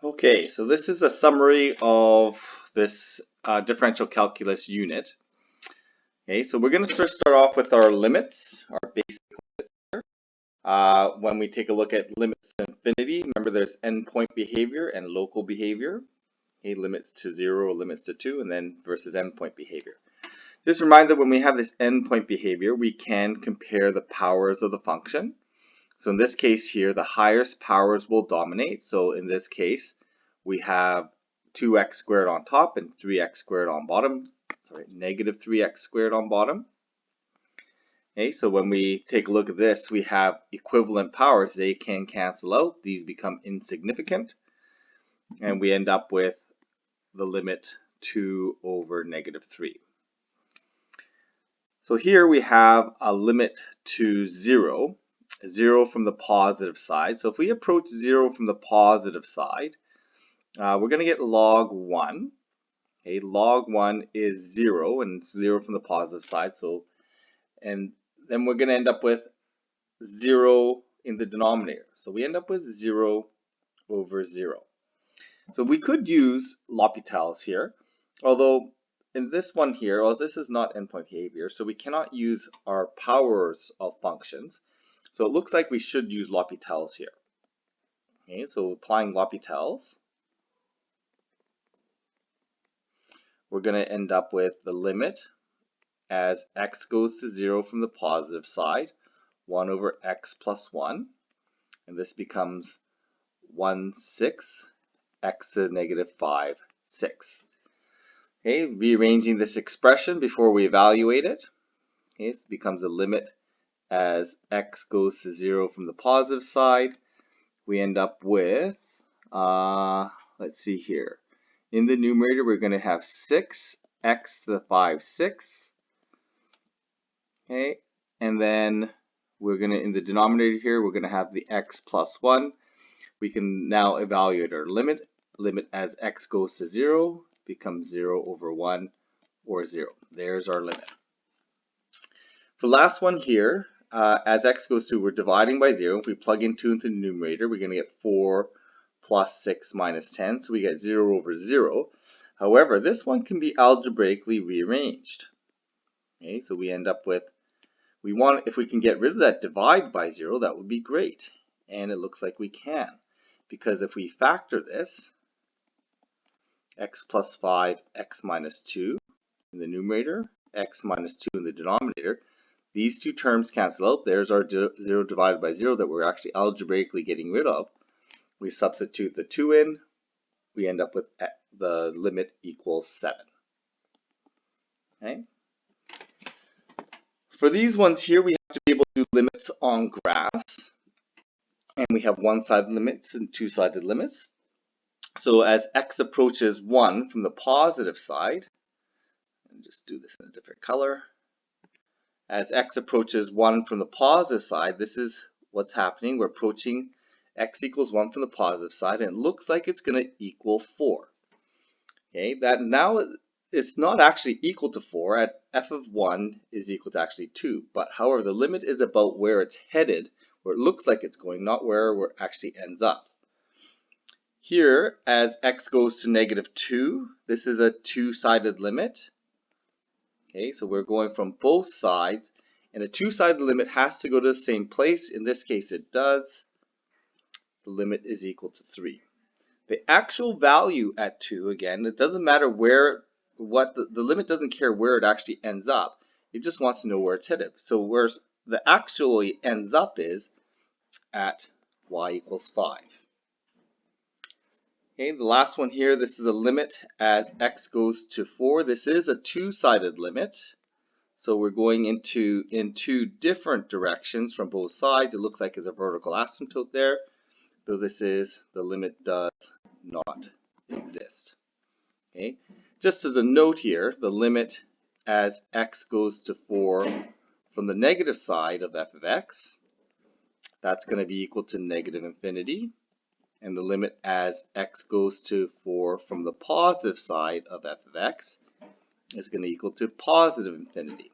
Okay, so this is a summary of this differential calculus unit. Okay, so we're going to start off with our limits, our basic limits here. When we take a look at limits to infinity, remember there's endpoint behavior and local behavior. Okay, limits to 0, limits to 2, and then versus endpoint behavior. Just a reminder, when we have this endpoint behavior, we can compare the powers of the function. So in this case here, the highest powers will dominate. So in this case, we have 2x squared on top and 3x squared on bottom. Sorry, negative 3x squared on bottom. Okay, so when we take a look at this, we have equivalent powers. They can cancel out. These become insignificant. And we end up with the limit 2 over negative 3. So here we have a limit to 0. 0 from the positive side. So if we approach 0 from the positive side, we're going to get log 1. Okay, log 1 is 0, and it's 0 from the positive side. So, and then we're going to end up with 0 in the denominator. So we end up with 0 over 0. So we could use L'Hopital's here, although in this one here, well, this is not endpoint behavior, so we cannot use our powers of functions. So it looks like we should use L'Hopital's here. Okay, so applying L'Hopital's, we're going to end up with the limit as x goes to 0 from the positive side, 1 over x plus 1, and this becomes 1/6 x to the negative 5/6. Okay, rearranging this expression before we evaluate it, okay, this becomes a limit as x goes to 0 from the positive side. We end up with, let's see here, in the numerator we're going to have 6x to the 5/6. Okay, and then we're going to, in the denominator here, we're going to have the x plus 1. We can now evaluate our limit. Limit as x goes to 0 becomes 0 over 1 or 0. There's our limit. For the last one here, as x goes to, we're dividing by 0. If we plug in 2 into the numerator, we're going to get 4 plus 6 minus 10. So we get 0 over 0. However, this one can be algebraically rearranged. Okay, so we end up with, if we can get rid of that divide by 0, that would be great. And it looks like we can. Because if we factor this, x plus 5, x minus 2 in the numerator, x minus 2 in the denominator, these two terms cancel out. There's our 0 divided by 0 that we're actually algebraically getting rid of. We substitute the 2 in, we end up with the limit equals 7. Okay. For these ones here, we have to be able to do limits on graphs. And we have one-sided limits and two-sided limits. So as x approaches 1 from the positive side, and just do this in a different color. As x approaches 1 from the positive side, this is what's happening. We're approaching x equals 1 from the positive side, and it looks like it's going to equal 4. Okay, that now it's not actually equal to 4. At f of 1 is equal to actually 2. But however, the limit is about where it's headed, where it looks like it's going, not where it actually ends up. Here, as x goes to negative 2, this is a two-sided limit. Okay, so we're going from both sides, and a two-sided limit has to go to the same place. In this case, it does. The limit is equal to 3. The actual value at 2, again, it doesn't matter where, the limit doesn't care where it actually ends up. It just wants to know where it's headed. So where the actually ends up is at y equals 5. Okay, the last one here, this is a limit as x goes to 4. This is a two-sided limit. So we're going in two different directions from both sides. It looks like there's a vertical asymptote there. So this is, the limit does not exist. Okay, just as a note here, the limit as x goes to 4 from the negative side of f of x, that's going to be equal to negative infinity. And the limit as x goes to 4 from the positive side of f of x is going to equal to positive infinity.